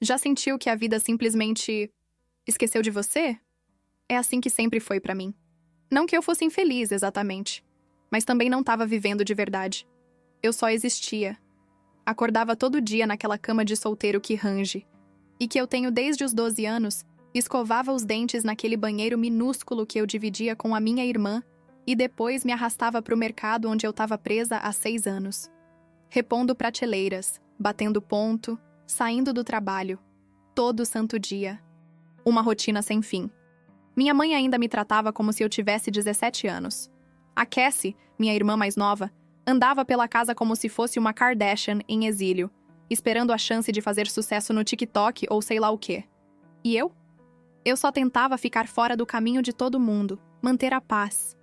Já sentiu que a vida simplesmente esqueceu de você? É assim que sempre foi pra mim. Não que eu fosse infeliz, exatamente, mas também não estava vivendo de verdade. Eu só existia. Acordava todo dia naquela cama de solteiro que range, e que eu tenho desde os 12 anos, escovava os dentes naquele banheiro minúsculo que eu dividia com a minha irmã e depois me arrastava para o mercado onde eu estava presa há 6 anos. Repondo prateleiras, batendo ponto, saindo do trabalho. Todo santo dia. Uma rotina sem fim. Minha mãe ainda me tratava como se eu tivesse 17 anos. A Cassie, minha irmã mais nova, andava pela casa como se fosse uma Kardashian em exílio, esperando a chance de fazer sucesso no TikTok ou sei lá o quê. E eu? Eu só tentava ficar fora do caminho de todo mundo, manter a paz.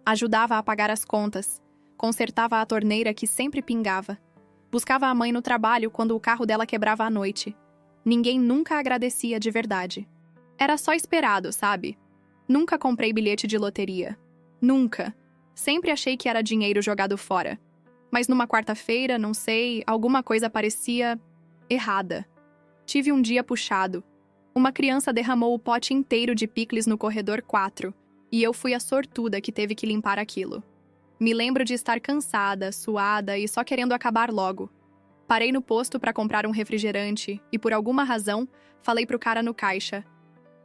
Ajudava a pagar as contas, consertava a torneira que sempre pingava, buscava a mãe no trabalho quando o carro dela quebrava à noite. Ninguém nunca agradecia de verdade. Era só esperado, sabe? Nunca comprei bilhete de loteria. Nunca. Sempre achei que era dinheiro jogado fora. Mas numa quarta-feira, não sei, alguma coisa parecia errada. Tive um dia puxado. Uma criança derramou o pote inteiro de picles no corredor 4, e eu fui a sortuda que teve que limpar aquilo. Me lembro de estar cansada, suada e só querendo acabar logo. Parei no posto para comprar um refrigerante e, por alguma razão, falei pro cara no caixa: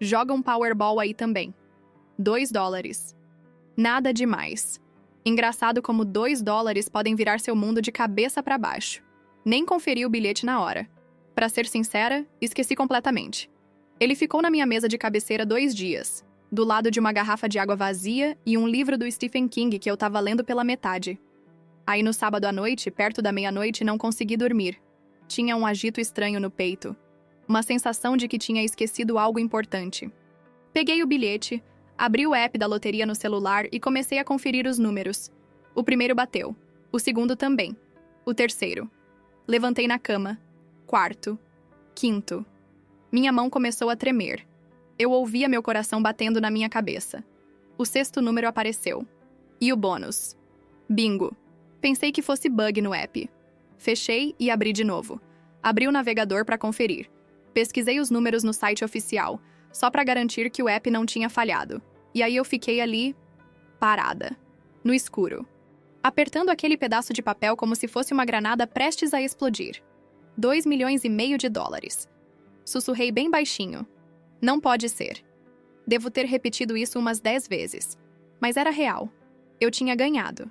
joga um Powerball aí também. $2. Nada demais. Engraçado como $2 podem virar seu mundo de cabeça para baixo. Nem conferi o bilhete na hora. Para ser sincera, esqueci completamente. Ele ficou na minha mesa de cabeceira 2 dias, do lado de uma garrafa de água vazia e um livro do Stephen King que eu tava lendo pela metade. Aí no sábado à noite, perto da meia-noite, não consegui dormir. Tinha um agito estranho no peito. Uma sensação de que tinha esquecido algo importante. Peguei o bilhete, abri o app da loteria no celular e comecei a conferir os números. O primeiro bateu. O segundo também. O terceiro. Levantei na cama. Quarto. Quinto. Minha mão começou a tremer. Eu ouvia meu coração batendo na minha cabeça. O sexto número apareceu. E o bônus. Bingo. Pensei que fosse bug no app. Fechei e abri de novo. Abri o navegador para conferir. Pesquisei os números no site oficial, só para garantir que o app não tinha falhado. E aí eu fiquei ali, parada, no escuro, apertando aquele pedaço de papel como se fosse uma granada prestes a explodir. $2,5 milhões. Sussurrei bem baixinho. Não pode ser. Devo ter repetido isso umas 10 vezes. Mas era real. Eu tinha ganhado.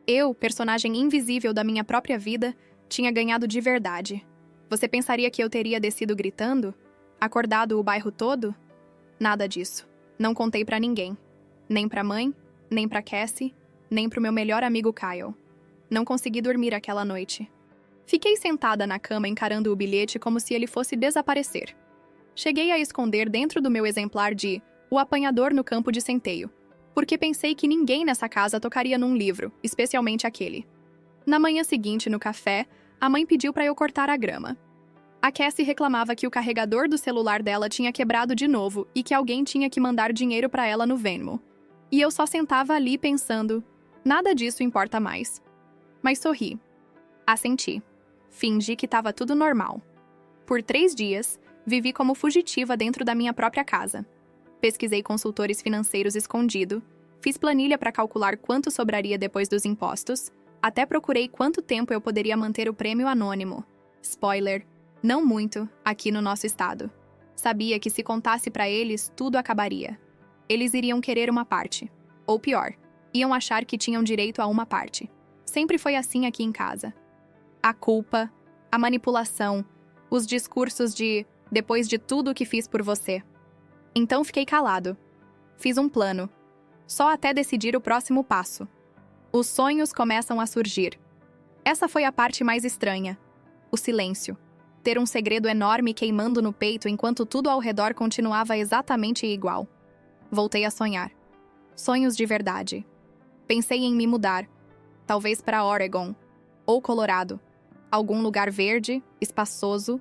Eu, personagem invisível da minha própria vida, tinha ganhado de verdade. Você pensaria que eu teria descido gritando? Acordado o bairro todo? Nada disso. Não contei pra ninguém. Nem pra mãe, nem pra Cassie, nem pro meu melhor amigo Kyle. Não consegui dormir aquela noite. Fiquei sentada na cama encarando o bilhete como se ele fosse desaparecer. Cheguei a esconder dentro do meu exemplar de O Apanhador no Campo de Centeio, porque pensei que ninguém nessa casa tocaria num livro, especialmente aquele. Na manhã seguinte, no café, a mãe pediu para eu cortar a grama. A Cassie reclamava que o carregador do celular dela tinha quebrado de novo e que alguém tinha que mandar dinheiro para ela no Venmo. E eu só sentava ali pensando, nada disso importa mais. Mas sorri. Assenti. Fingi que estava tudo normal. Por 3 dias, vivi como fugitiva dentro da minha própria casa. Pesquisei consultores financeiros escondido, fiz planilha para calcular quanto sobraria depois dos impostos, até procurei quanto tempo eu poderia manter o prêmio anônimo. Spoiler, não muito, aqui no nosso estado. Sabia que se contasse para eles, tudo acabaria. Eles iriam querer uma parte. Ou pior, iam achar que tinham direito a uma parte. Sempre foi assim aqui em casa. A culpa, a manipulação, os discursos de depois de tudo o que fiz por você. Então fiquei calado. Fiz um plano. Só até decidir o próximo passo. Os sonhos começam a surgir. Essa foi a parte mais estranha. O silêncio. Ter um segredo enorme queimando no peito enquanto tudo ao redor continuava exatamente igual. Voltei a sonhar. Sonhos de verdade. Pensei em me mudar. Talvez para Oregon. Ou Colorado. Algum lugar verde, espaçoso.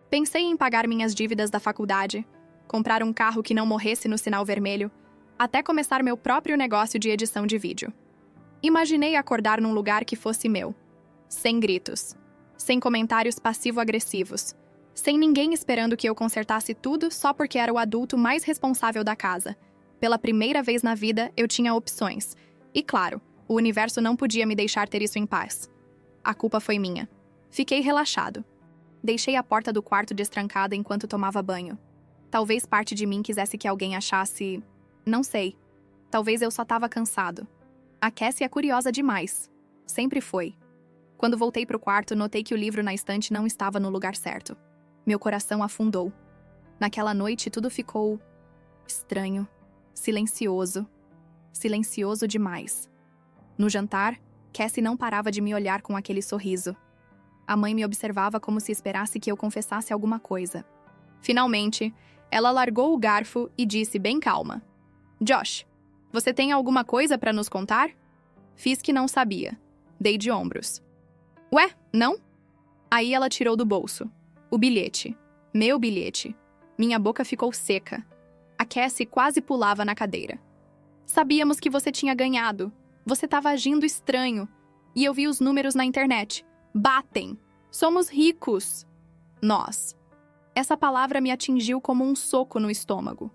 Pensei em pagar minhas dívidas da faculdade, comprar um carro que não morresse no sinal vermelho, até começar meu próprio negócio de edição de vídeo. Imaginei acordar num lugar que fosse meu. Sem gritos. Sem comentários passivo-agressivos. Sem ninguém esperando que eu consertasse tudo só porque era o adulto mais responsável da casa. Pela primeira vez na vida, eu tinha opções. E claro, o universo não podia me deixar ter isso em paz. A culpa foi minha. Fiquei relaxado. Deixei a porta do quarto destrancada enquanto tomava banho. Talvez parte de mim quisesse que alguém achasse... Não sei. Talvez eu só estava cansado. A Cassie é curiosa demais. Sempre foi. Quando voltei pro quarto, notei que o livro na estante não estava no lugar certo. Meu coração afundou. Naquela noite, tudo ficou... estranho. Silencioso. Silencioso demais. No jantar, Cassie não parava de me olhar com aquele sorriso. A mãe me observava como se esperasse que eu confessasse alguma coisa. Finalmente, ela largou o garfo e disse bem calma: Josh, você tem alguma coisa para nos contar? Fiz que não sabia. Dei de ombros. Ué, não? Aí ela tirou do bolso. O bilhete. Meu bilhete. Minha boca ficou seca. A Cassie quase pulava na cadeira. Sabíamos que você tinha ganhado. Você estava agindo estranho. E eu vi os números na internet. Batem. Somos ricos. Nós. Essa palavra me atingiu como um soco no estômago.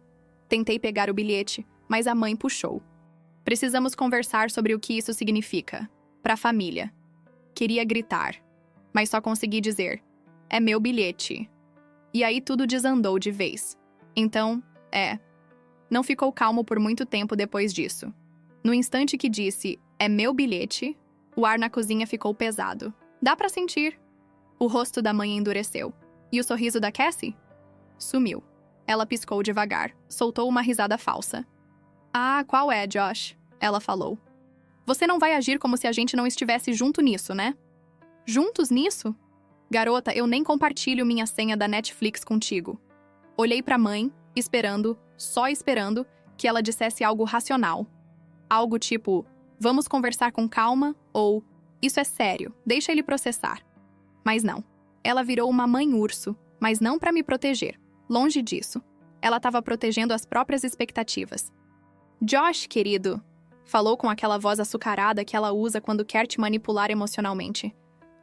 Tentei pegar o bilhete, mas a mãe puxou. Precisamos conversar sobre o que isso significa. Para a família. Queria gritar, mas só consegui dizer: é meu bilhete. E aí tudo desandou de vez. Então, não ficou calmo por muito tempo depois disso. No instante que disse, é meu bilhete, o ar na cozinha ficou pesado. Dá pra sentir. O rosto da mãe endureceu. E o sorriso da Cassie? Sumiu. Ela piscou devagar, soltou uma risada falsa. Ah, qual é, Josh? Ela falou. Você não vai agir como se a gente não estivesse junto nisso, né? Juntos nisso? Garota, eu nem compartilho minha senha da Netflix contigo. Olhei pra mãe, esperando, só esperando, que ela dissesse algo racional. Algo tipo, vamos conversar com calma, ou isso é sério, deixa ele processar. Mas não. Ela virou uma mãe-urso, mas não pra me proteger. Longe disso. Ela estava protegendo as próprias expectativas. Josh, querido, falou com aquela voz açucarada que ela usa quando quer te manipular emocionalmente.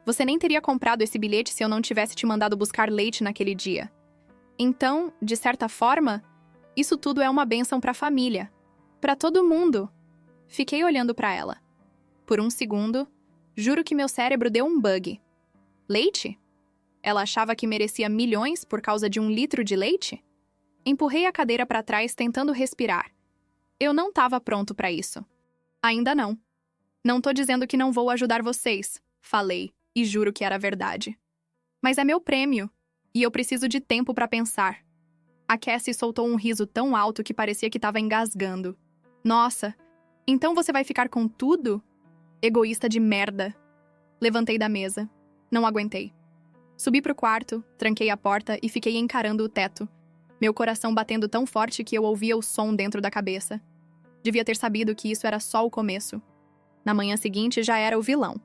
Você nem teria comprado esse bilhete se eu não tivesse te mandado buscar leite naquele dia. Então, de certa forma, isso tudo é uma bênção pra família. Pra todo mundo. Fiquei olhando pra ela. Por um segundo, juro que meu cérebro deu um bug. Leite? Ela achava que merecia milhões por causa de 1 litro de leite? Empurrei a cadeira pra trás tentando respirar. Eu não estava pronto pra isso. Ainda não. Não tô dizendo que não vou ajudar vocês, falei, e juro que era verdade. Mas é meu prêmio, e eu preciso de tempo pra pensar. A Cassie soltou um riso tão alto que parecia que estava engasgando. Nossa, então você vai ficar com tudo? Egoísta de merda. Levantei da mesa. Não aguentei. Subi pro quarto, tranquei a porta e fiquei encarando o teto. Meu coração batendo tão forte que eu ouvia o som dentro da cabeça. Devia ter sabido que isso era só o começo. Na manhã seguinte já era o vilão.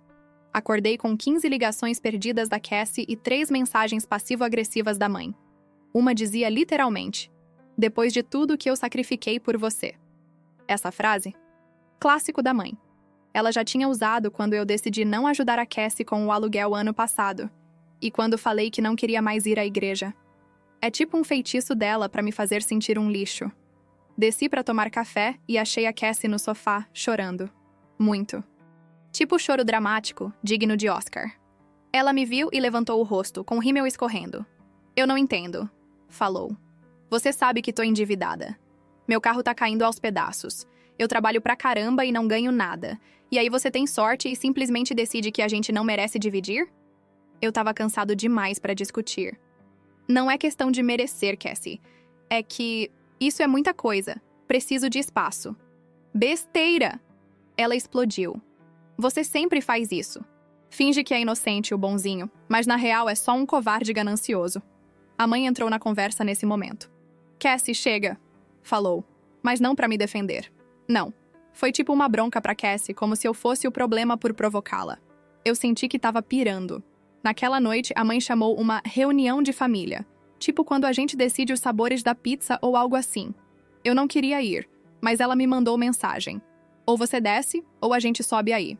Acordei com 15 ligações perdidas da Cassie e 3 mensagens passivo-agressivas da mãe. Uma dizia literalmente: depois de tudo que eu sacrifiquei por você. Essa frase? Clássico da mãe. Ela já tinha usado quando eu decidi não ajudar a Cassie com o aluguel ano passado. E quando falei que não queria mais ir à igreja. É tipo um feitiço dela para me fazer sentir um lixo. Desci para tomar café e achei a Cassie no sofá, chorando. Muito. Tipo choro dramático, digno de Oscar. Ela me viu e levantou o rosto, com o rímel escorrendo. Eu não entendo, falou. Você sabe que tô endividada. Meu carro tá caindo aos pedaços. Eu trabalho pra caramba e não ganho nada. E aí você tem sorte e simplesmente decide que a gente não merece dividir? Eu tava cansado demais pra discutir. Não é questão de merecer, Cassie. É que isso é muita coisa. Preciso de espaço. Besteira! Ela explodiu. Você sempre faz isso. Finge que é inocente, o bonzinho, mas na real é só um covarde ganancioso. A mãe entrou na conversa nesse momento. Cassie, chega, falou, mas não pra me defender. Não. Foi tipo uma bronca pra Cassie, como se eu fosse o problema por provocá-la. Eu senti que tava pirando. Naquela noite, a mãe chamou uma reunião de família, tipo quando a gente decide os sabores da pizza ou algo assim. Eu não queria ir, mas ela me mandou mensagem. Ou você desce, ou a gente sobe aí.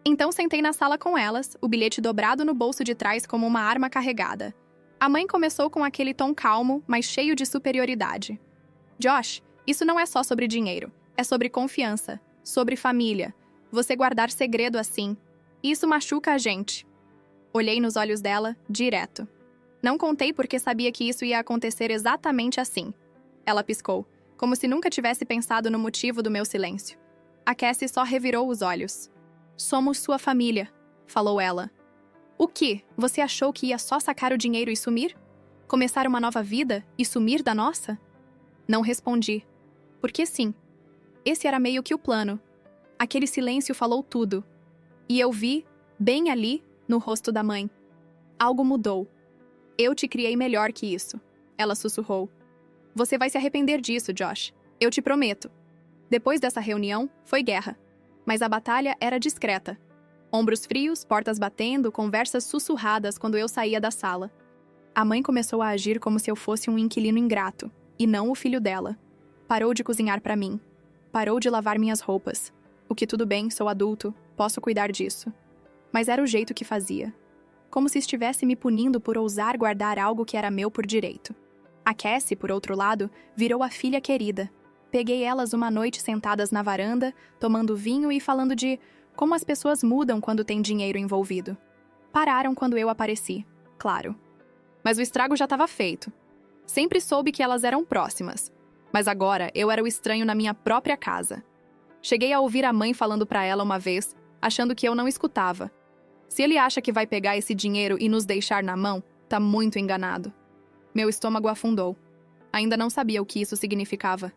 Então sentei na sala com elas, o bilhete dobrado no bolso de trás como uma arma carregada. A mãe começou com aquele tom calmo, mas cheio de superioridade. Josh, isso não é só sobre dinheiro. É sobre confiança, sobre família. Você guardar segredo assim. Isso machuca a gente. Olhei nos olhos dela, direto. Não contei porque sabia que isso ia acontecer exatamente assim. Ela piscou, como se nunca tivesse pensado no motivo do meu silêncio. A Cassie só revirou os olhos. Somos sua família, falou ela. O quê? Você achou que ia só sacar o dinheiro e sumir? Começar uma nova vida e sumir da nossa? Não respondi. Porque sim. Esse era meio que o plano. Aquele silêncio falou tudo. E eu vi, bem ali, no rosto da mãe. Algo mudou. Eu te criei melhor que isso. Ela sussurrou. Você vai se arrepender disso, Josh. Eu te prometo. Depois dessa reunião, foi guerra. Mas a batalha era discreta. Ombros frios, portas batendo, conversas sussurradas quando eu saía da sala. A mãe começou a agir como se eu fosse um inquilino ingrato, e não o filho dela. Parou de cozinhar para mim. Parou de lavar minhas roupas. O que tudo bem, sou adulto, posso cuidar disso. Mas era o jeito que fazia. Como se estivesse me punindo por ousar guardar algo que era meu por direito. A Cassie, por outro lado, virou a filha querida. Peguei elas uma noite sentadas na varanda, tomando vinho e falando de como as pessoas mudam quando tem dinheiro envolvido. Pararam quando eu apareci, claro. Mas o estrago já estava feito. Sempre soube que elas eram próximas. Mas agora eu era o estranho na minha própria casa. Cheguei a ouvir a mãe falando para ela uma vez, achando que eu não escutava. Se ele acha que vai pegar esse dinheiro e nos deixar na mão, tá muito enganado. Meu estômago afundou. Ainda não sabia o que isso significava,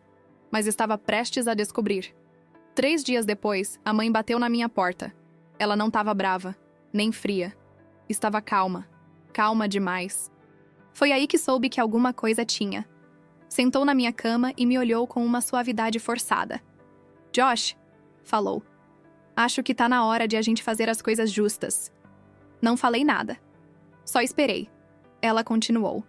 mas estava prestes a descobrir. 3 dias depois, a mãe bateu na minha porta. Ela não estava brava, nem fria. Estava calma. Calma demais. Foi aí que soube que alguma coisa tinha. Sentou na minha cama e me olhou com uma suavidade forçada. Josh, falou. Acho que tá na hora de a gente fazer as coisas justas. Não falei nada. Só esperei. Ela continuou.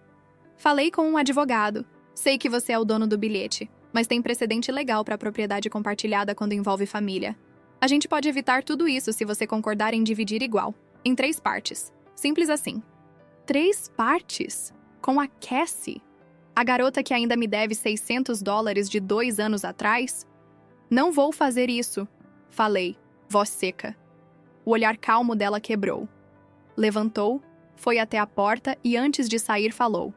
Falei com um advogado. Sei que você é o dono do bilhete, mas tem precedente legal para propriedade compartilhada quando envolve família. A gente pode evitar tudo isso se você concordar em dividir igual, em 3 partes. Simples assim. 3 partes? Com a Cassie? A garota que ainda me deve $600 de 2 anos atrás? Não vou fazer isso, falei, voz seca. O olhar calmo dela quebrou. Levantou, foi até a porta e antes de sair falou.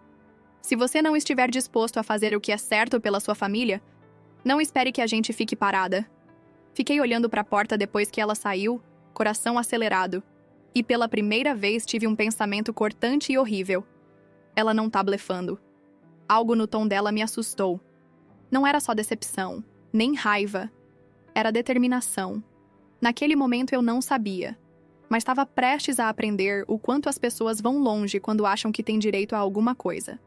Se você não estiver disposto a fazer o que é certo pela sua família, não espere que a gente fique parada. Fiquei olhando para a porta depois que ela saiu, coração acelerado. E pela primeira vez tive um pensamento cortante e horrível. Ela não tá blefando. Algo no tom dela me assustou. Não era só decepção, nem raiva. Era determinação. Naquele momento eu não sabia, mas estava prestes a aprender o quanto as pessoas vão longe quando acham que têm direito a alguma coisa.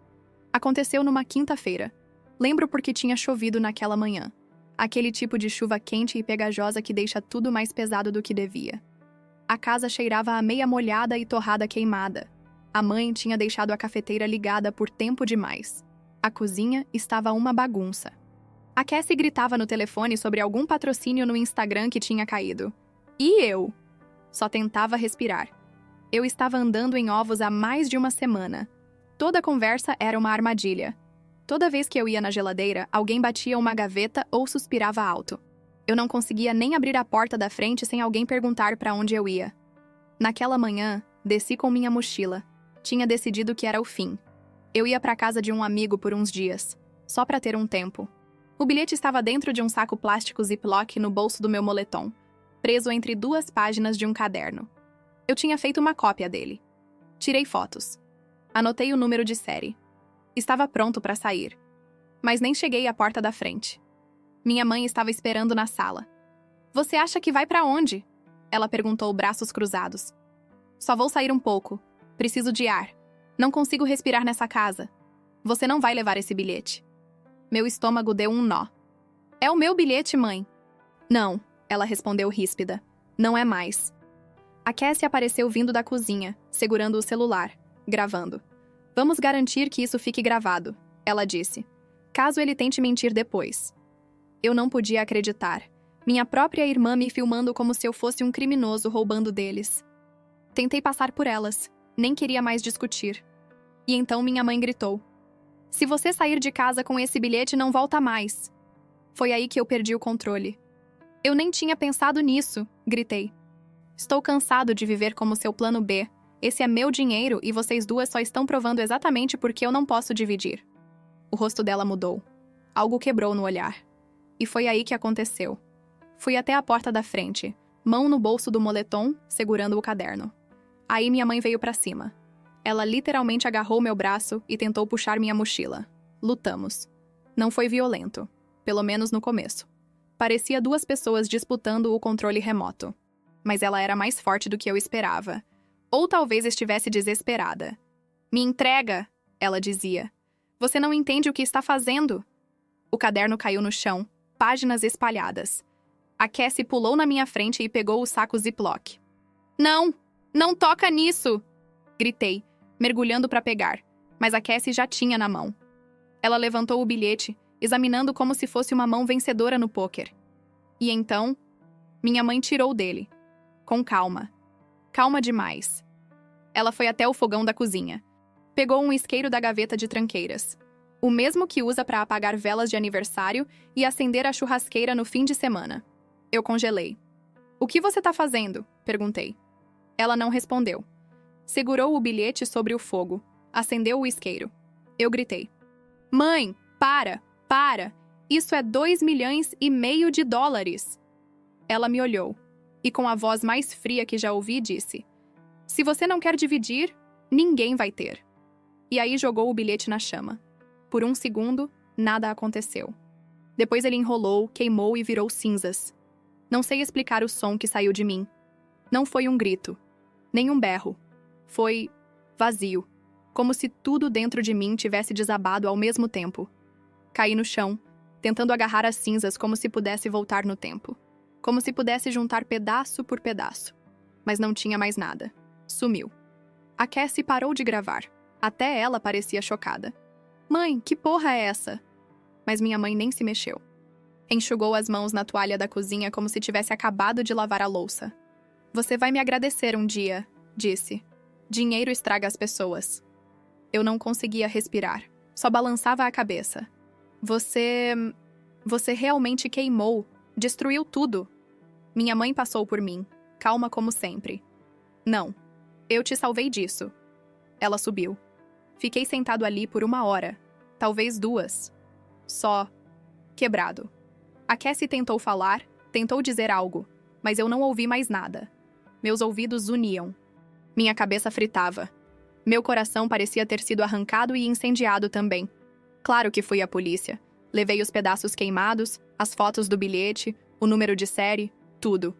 Aconteceu numa quinta-feira. Lembro porque tinha chovido naquela manhã. Aquele tipo de chuva quente e pegajosa que deixa tudo mais pesado do que devia. A casa cheirava a meia molhada e torrada queimada. A mãe tinha deixado a cafeteira ligada por tempo demais. A cozinha estava uma bagunça. A Cassie gritava no telefone sobre algum patrocínio no Instagram que tinha caído. E eu? Só tentava respirar. Eu estava andando em ovos há mais de uma semana. Toda conversa era uma armadilha. Toda vez que eu ia na geladeira, alguém batia uma gaveta ou suspirava alto. Eu não conseguia nem abrir a porta da frente sem alguém perguntar para onde eu ia. Naquela manhã, desci com minha mochila. Tinha decidido que era o fim. Eu ia para casa de um amigo por uns dias, só para ter um tempo. O bilhete estava dentro de um saco plástico Ziploc no bolso do meu moletom, preso entre 2 páginas de um caderno. Eu tinha feito uma cópia dele. Tirei fotos. Anotei o número de série. Estava pronto para sair. Mas nem cheguei à porta da frente. Minha mãe estava esperando na sala. Você acha que vai para onde? Ela perguntou, braços cruzados. Só vou sair um pouco. Preciso de ar. Não consigo respirar nessa casa. Você não vai levar esse bilhete. Meu estômago deu um nó. É o meu bilhete, mãe. Não, ela respondeu ríspida. Não é mais. A Cassie apareceu vindo da cozinha, segurando o celular, gravando. Vamos garantir que isso fique gravado, ela disse. Caso ele tente mentir depois. Eu não podia acreditar. Minha própria irmã me filmando como se eu fosse um criminoso roubando deles. Tentei passar por elas. Nem queria mais discutir. E então minha mãe gritou: "Se você sair de casa com esse bilhete, não volta mais." Foi aí que eu perdi o controle. "Eu nem tinha pensado nisso", gritei. "Estou cansado de viver como seu plano B. Esse é meu dinheiro e vocês duas só estão provando exatamente porque eu não posso dividir." O rosto dela mudou. Algo quebrou no olhar. E foi aí que aconteceu. Fui até a porta da frente, mão no bolso do moletom, segurando o caderno. Aí minha mãe veio pra cima. Ela literalmente agarrou meu braço e tentou puxar minha mochila. Lutamos. Não foi violento, pelo menos no começo. Parecia duas pessoas disputando o controle remoto. Mas ela era mais forte do que eu esperava. Ou talvez estivesse desesperada. "Me entrega!" ela dizia. "Você não entende o que está fazendo." O caderno caiu no chão, páginas espalhadas. A Cassie pulou na minha frente e pegou o saco Ziploc. "Não! Não toca nisso!" gritei, mergulhando para pegar, mas a Cassie já tinha na mão. Ela levantou o bilhete, examinando como se fosse uma mão vencedora no pôquer. E então, minha mãe tirou dele. Com calma. Calma demais. Ela foi até o fogão da cozinha. Pegou um isqueiro da gaveta de tranqueiras. O mesmo que usa para apagar velas de aniversário e acender a churrasqueira no fim de semana. Eu congelei. "O que você tá fazendo?" perguntei. Ela não respondeu. Segurou o bilhete sobre o fogo. Acendeu o isqueiro. Eu gritei: "Mãe, para! Para! Isso é 2,5 milhões de dólares!" Ela me olhou e, com a voz mais fria que já ouvi, disse: "Se você não quer dividir, ninguém vai ter." E aí jogou o bilhete na chama. Por um segundo, nada aconteceu. Depois ele enrolou, queimou e virou cinzas. Não sei explicar o som que saiu de mim. Não foi um grito, nem um berro. Foi vazio, como se tudo dentro de mim tivesse desabado ao mesmo tempo. Caí no chão, tentando agarrar as cinzas como se pudesse voltar no tempo. Como se pudesse juntar pedaço por pedaço. Mas não tinha mais nada. Sumiu. A Cassie parou de gravar. Até ela parecia chocada. "Mãe, que porra é essa?" Mas minha mãe nem se mexeu. Enxugou as mãos na toalha da cozinha como se tivesse acabado de lavar a louça. "Você vai me agradecer um dia", disse. "Dinheiro estraga as pessoas." Eu não conseguia respirar. Só balançava a cabeça. Você realmente queimou. Destruiu tudo." Minha mãe passou por mim, calma como sempre. "Não. Eu te salvei disso." Ela subiu. Fiquei sentado ali por 1 hora. Talvez 2. Só quebrado. A Cassie tentou falar, tentou dizer algo, mas eu não ouvi mais nada. Meus ouvidos uniam. Minha cabeça fritava. Meu coração parecia ter sido arrancado e incendiado também. Claro que fui à polícia. Levei os pedaços queimados, as fotos do bilhete, o número de série, tudo.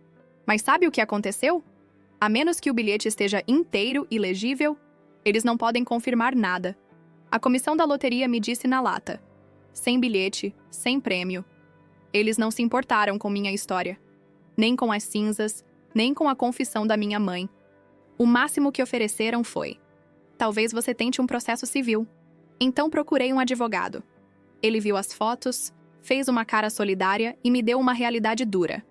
Mas sabe o que aconteceu? A menos que o bilhete esteja inteiro e legível, eles não podem confirmar nada. A comissão da loteria me disse na lata: sem bilhete, sem prêmio. Eles não se importaram com minha história. Nem com as cinzas, nem com a confissão da minha mãe. O máximo que ofereceram foi: talvez você tente um processo civil. Então procurei um advogado. Ele viu as fotos, fez uma cara solidária e me deu uma realidade dura.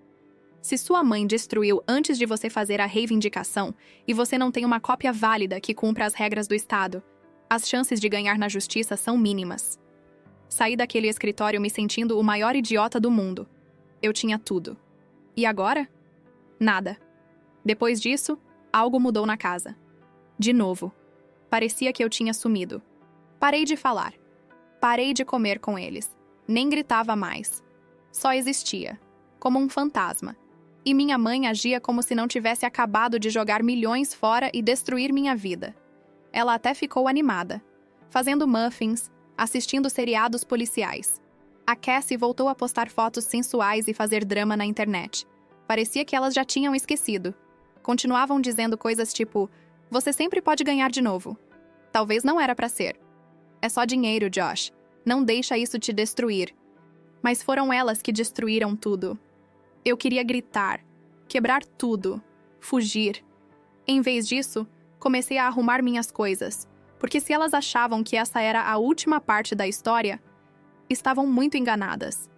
Se sua mãe destruiu antes de você fazer a reivindicação e você não tem uma cópia válida que cumpra as regras do Estado, as chances de ganhar na justiça são mínimas. Saí daquele escritório me sentindo o maior idiota do mundo. Eu tinha tudo. E agora? Nada. Depois disso, algo mudou na casa. De novo. Parecia que eu tinha sumido. Parei de falar. Parei de comer com eles. Nem gritava mais. Só existia. Como um fantasma. E minha mãe agia como se não tivesse acabado de jogar milhões fora e destruir minha vida. Ela até ficou animada. Fazendo muffins, assistindo seriados policiais. A Cassie voltou a postar fotos sensuais e fazer drama na internet. Parecia que elas já tinham esquecido. Continuavam dizendo coisas tipo: você sempre pode ganhar de novo. Talvez não era pra ser. É só dinheiro, Josh. Não deixa isso te destruir. Mas foram elas que destruíram tudo. Eu queria gritar, quebrar tudo, fugir. Em vez disso, comecei a arrumar minhas coisas, porque se elas achavam que essa era a última parte da história, estavam muito enganadas.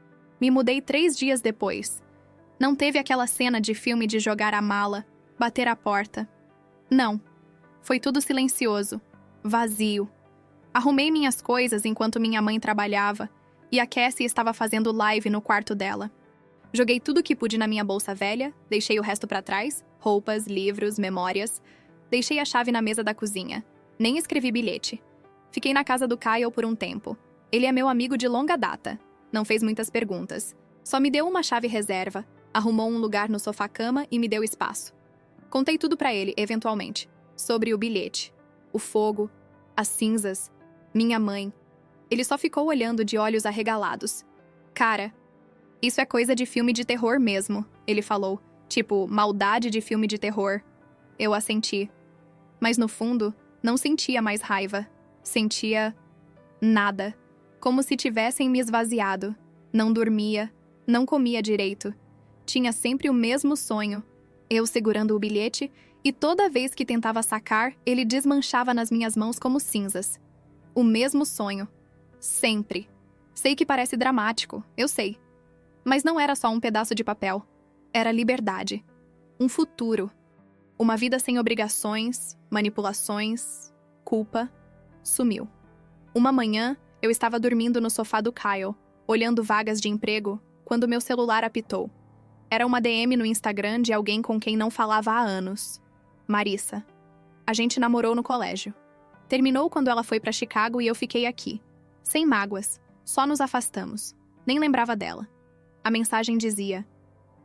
Me mudei 3 dias depois. Não teve aquela cena de filme de jogar a mala, bater a porta. Não. Foi tudo silencioso, vazio, Arrumei minhas coisas enquanto minha mãe trabalhava e a Cassie estava fazendo live no quarto dela. Joguei tudo que pude na minha bolsa velha, deixei o resto para trás, roupas, livros, memórias. Deixei a chave na mesa da cozinha. Nem escrevi bilhete. Fiquei na casa do Kyle por um tempo. Ele é meu amigo de longa data. Não fez muitas perguntas. Só me deu uma chave reserva, arrumou um lugar no sofá-cama e me deu espaço. Contei tudo para ele, eventualmente. Sobre o bilhete, o fogo, as cinzas, minha mãe. Ele só ficou olhando de olhos arregalados. Cara, isso é coisa de filme de terror mesmo, ele falou. Tipo, maldade de filme de terror. Eu assenti. Mas no fundo, não sentia mais raiva. Sentia nada. Como se tivessem me esvaziado. Não dormia, não comia direito. Tinha sempre o mesmo sonho. Eu segurando o bilhete, e toda vez que tentava sacar, ele desmanchava nas minhas mãos como cinzas. O mesmo sonho. Sempre. Sei que parece dramático, eu sei. Mas não era só um pedaço de papel. Era liberdade. Um futuro. Uma vida sem obrigações, manipulações, culpa. Sumiu. Uma manhã, eu estava dormindo no sofá do Kyle, olhando vagas de emprego, quando meu celular apitou. Era uma DM no Instagram de alguém com quem não falava há anos. Marissa. A gente namorou no colégio. Terminou quando ela foi para Chicago e eu fiquei aqui. Sem mágoas. Só nos afastamos. Nem lembrava dela. A mensagem dizia: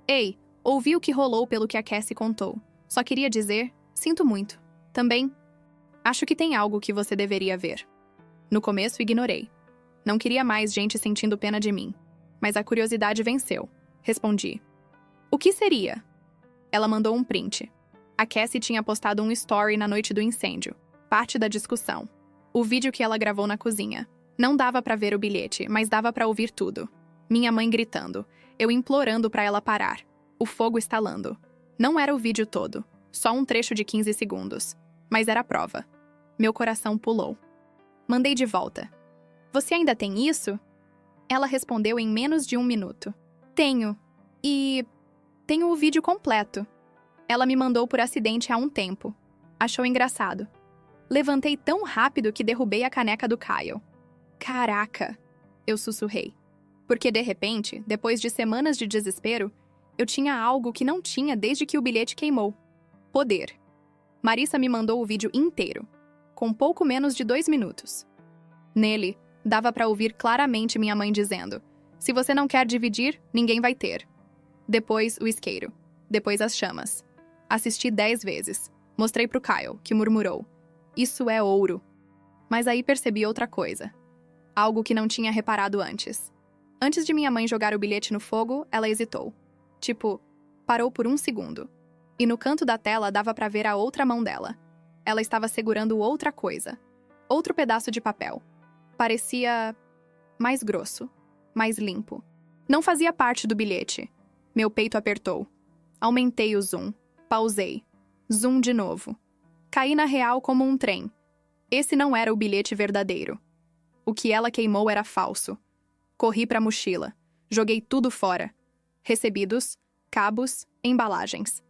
Ei, ouvi o que rolou pelo que a Cassie contou. Só queria dizer, sinto muito. Também, acho que tem algo que você deveria ver. No começo, ignorei. Não queria mais gente sentindo pena de mim. Mas a curiosidade venceu. Respondi. O que seria? Ela mandou um print. A Cassie tinha postado um story na noite do incêndio. Parte da discussão. O vídeo que ela gravou na cozinha. Não dava pra ver o bilhete, mas dava pra ouvir tudo. Minha mãe gritando. Eu implorando pra ela parar. O fogo estalando. Não era o vídeo todo. Só um trecho de 15 segundos. Mas era a prova. Meu coração pulou. Mandei de volta. Você ainda tem isso? Ela respondeu em menos de 1 minuto. Tenho. E tenho o vídeo completo. Ela me mandou por acidente há um tempo. Achou engraçado. Levantei tão rápido que derrubei a caneca do Kyle. Caraca! Eu sussurrei. Porque, de repente, depois de semanas de desespero, eu tinha algo que não tinha desde que o bilhete queimou. Poder. Marissa me mandou o vídeo inteiro, com pouco menos de 2 minutos. Nele, dava pra ouvir claramente minha mãe dizendo: se você não quer dividir, ninguém vai ter. Depois, o isqueiro. Depois, as chamas. Assisti 10 vezes. Mostrei pro Kyle, que murmurou: isso é ouro. Mas aí percebi outra coisa. Algo que não tinha reparado antes. Antes de minha mãe jogar o bilhete no fogo, ela hesitou. Tipo, parou por 1 segundo. E no canto da tela dava pra ver a outra mão dela. Ela estava segurando outra coisa. Outro pedaço de papel. Parecia mais grosso, mais limpo. Não fazia parte do bilhete. Meu peito apertou. Aumentei o zoom. Pausei. Zoom de novo. Caí na real como um trem. Esse não era o bilhete verdadeiro. O que ela queimou era falso. Corri pra mochila. Joguei tudo fora. Recebidos, cabos, embalagens.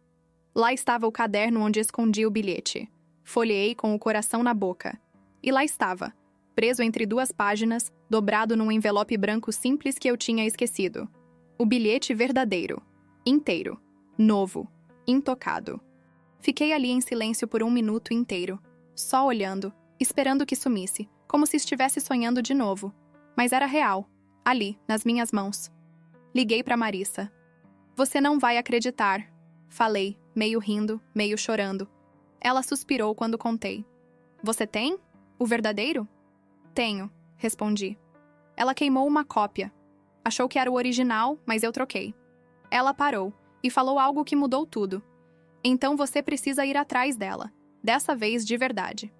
Lá estava o caderno onde escondi o bilhete. Folheei com o coração na boca. E lá estava, preso entre 2 páginas, dobrado num envelope branco simples que eu tinha esquecido. O bilhete verdadeiro. Inteiro. Novo. Intocado. Fiquei ali em silêncio por 1 minuto inteiro. Só olhando, esperando que sumisse, como se estivesse sonhando de novo. Mas era real. Ali, nas minhas mãos. Liguei pra Marissa. Você não vai acreditar. Falei, meio rindo, meio chorando. Ela suspirou quando contei. Você tem? O verdadeiro? Tenho, respondi. Ela queimou uma cópia. Achou que era o original, mas eu troquei. Ela parou e falou algo que mudou tudo. Então você precisa ir atrás dela. Dessa vez, de verdade.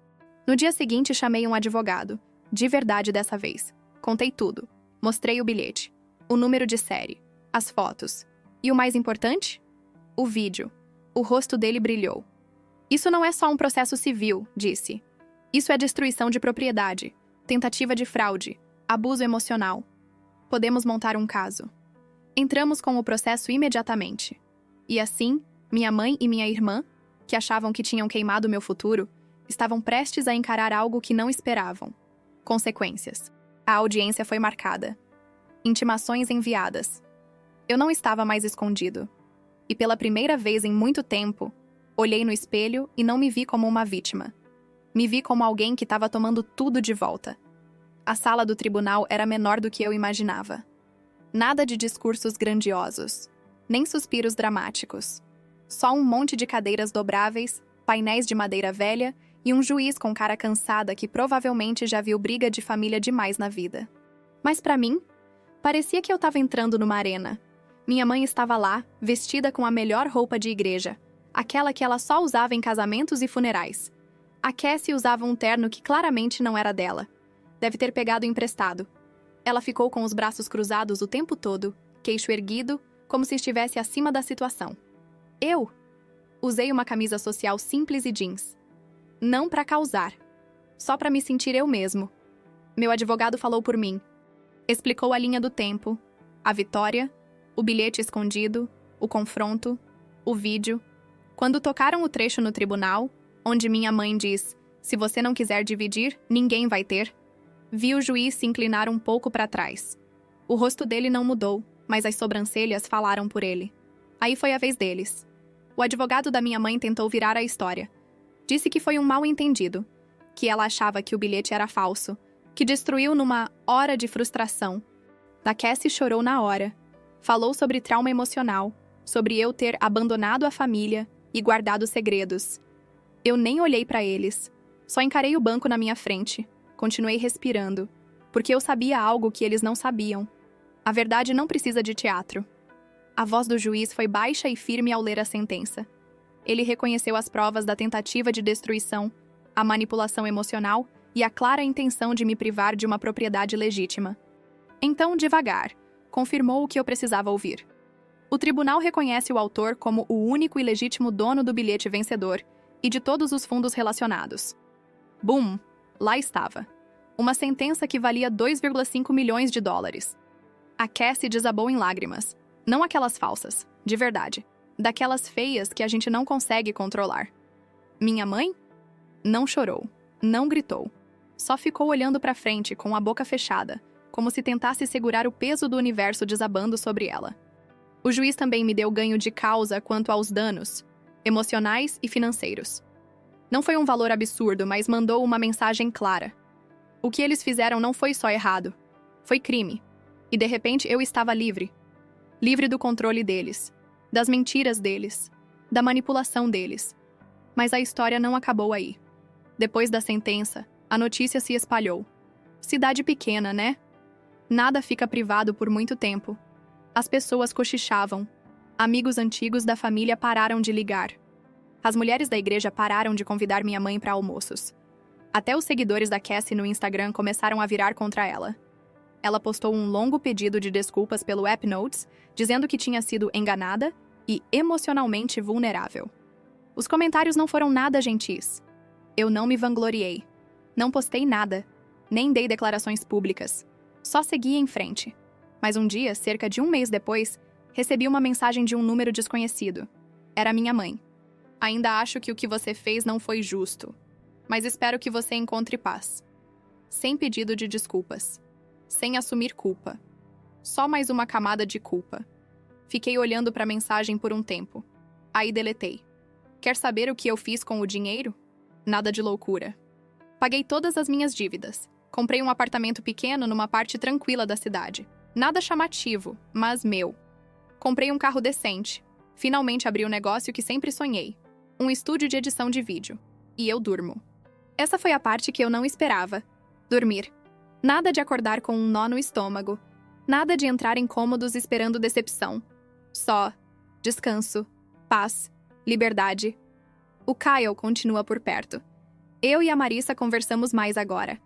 No dia seguinte, chamei um advogado. De verdade dessa vez. Contei tudo. Mostrei o bilhete. O número de série. As fotos. E o mais importante? O vídeo. O rosto dele brilhou. Isso não é só um processo civil, disse. Isso é destruição de propriedade, tentativa de fraude, abuso emocional. Podemos montar um caso. Entramos com o processo imediatamente. E assim, minha mãe e minha irmã, que achavam que tinham queimado meu futuro, estavam prestes a encarar algo que não esperavam. Consequências. A audiência foi marcada. Intimações enviadas. Eu não estava mais escondido. E pela primeira vez em muito tempo, olhei no espelho e não me vi como uma vítima. Me vi como alguém que estava tomando tudo de volta. A sala do tribunal era menor do que eu imaginava. Nada de discursos grandiosos, nem suspiros dramáticos. Só um monte de cadeiras dobráveis, painéis de madeira velha e um juiz com cara cansada que provavelmente já viu briga de família demais na vida. Mas para mim, parecia que eu estava entrando numa arena. Minha mãe estava lá, vestida com a melhor roupa de igreja, aquela que ela só usava em casamentos e funerais. A Cassie usava um terno que claramente não era dela. Deve ter pegado emprestado. Ela ficou com os braços cruzados o tempo todo, queixo erguido, como se estivesse acima da situação. Eu usei uma camisa social simples e jeans. Não para causar, só para me sentir eu mesmo. Meu advogado falou por mim. Explicou a linha do tempo, a vitória, o bilhete escondido, o confronto, o vídeo. Quando tocaram o trecho no tribunal, onde minha mãe diz: "Se você não quiser dividir, ninguém vai ter", vi o juiz se inclinar um pouco para trás. O rosto dele não mudou, mas as sobrancelhas falaram por ele. Aí foi a vez deles. O advogado da minha mãe tentou virar a história. Disse que foi um mal-entendido, que ela achava que o bilhete era falso, que destruiu numa hora de frustração. A Cassie chorou na hora. Falou sobre trauma emocional, sobre eu ter abandonado a família e guardado segredos. Eu nem olhei para eles. Só encarei o banco na minha frente. Continuei respirando, porque eu sabia algo que eles não sabiam. A verdade não precisa de teatro. A voz do juiz foi baixa e firme ao ler a sentença. Ele reconheceu as provas da tentativa de destruição, a manipulação emocional e a clara intenção de me privar de uma propriedade legítima. Então, devagar, confirmou o que eu precisava ouvir. O tribunal reconhece o autor como o único e legítimo dono do bilhete vencedor e de todos os fundos relacionados. Bum! Lá estava. Uma sentença que valia 2,5 milhões de dólares. A Cassie desabou em lágrimas. Não aquelas falsas, de verdade. Daquelas feias que a gente não consegue controlar. Minha mãe? Não chorou, não gritou. Só ficou olhando para frente com a boca fechada, como se tentasse segurar o peso do universo desabando sobre ela. O juiz também me deu ganho de causa quanto aos danos, emocionais e financeiros. Não foi um valor absurdo, mas mandou uma mensagem clara. O que eles fizeram não foi só errado, foi crime. E de repente eu estava livre. Livre do controle deles, das mentiras deles, da manipulação deles. Mas a história não acabou aí. Depois da sentença, a notícia se espalhou. Cidade pequena, né? Nada fica privado por muito tempo. As pessoas cochichavam. Amigos antigos da família pararam de ligar. As mulheres da igreja pararam de convidar minha mãe para almoços. Até os seguidores da Cassie no Instagram começaram a virar contra ela. Ela postou um longo pedido de desculpas pelo App Notes, dizendo que tinha sido enganada e emocionalmente vulnerável. Os comentários não foram nada gentis. Eu não me vangloriei. Não postei nada. Nem dei declarações públicas. Só segui em frente. Mas um dia, cerca de um mês depois, recebi uma mensagem de um número desconhecido. Era minha mãe. Ainda acho que o que você fez não foi justo. Mas espero que você encontre paz. Sem pedido de desculpas. Sem assumir culpa. Só mais uma camada de culpa. Fiquei olhando para a mensagem por um tempo. Aí deletei. Quer saber o que eu fiz com o dinheiro? Nada de loucura. Paguei todas as minhas dívidas. Comprei um apartamento pequeno numa parte tranquila da cidade. Nada chamativo, mas meu. Comprei um carro decente. Finalmente abri o negócio que sempre sonhei. Um estúdio de edição de vídeo. E eu durmo. Essa foi a parte que eu não esperava. Dormir. Nada de acordar com um nó no estômago. Nada de entrar em cômodos esperando decepção. Só descanso, paz, liberdade. O Kyle continua por perto. Eu e a Marissa conversamos mais agora.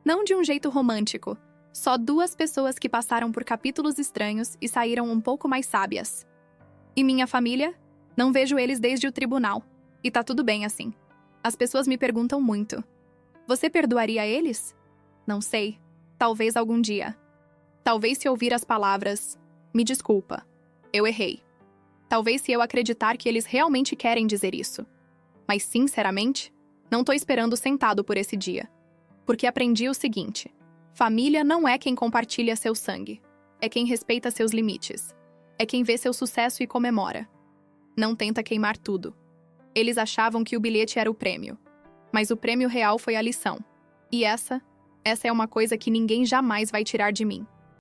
Não de um jeito romântico. Só duas pessoas que passaram por capítulos estranhos e saíram um pouco mais sábias. E minha família? Não vejo eles desde o tribunal. E tá tudo bem assim. As pessoas me perguntam muito. Você perdoaria eles? Não sei. Talvez algum dia. Talvez se ouvir as palavras, me desculpa, eu errei. Talvez se eu acreditar que eles realmente querem dizer isso. Mas sinceramente, não tô esperando sentado por esse dia. Porque aprendi o seguinte: família não é quem compartilha seu sangue. É quem respeita seus limites. É quem vê seu sucesso e comemora. Não tenta queimar tudo. Eles achavam que o bilhete era o prêmio. Mas o prêmio real foi a lição. E essa é uma coisa que ninguém jamais vai tirar de mim.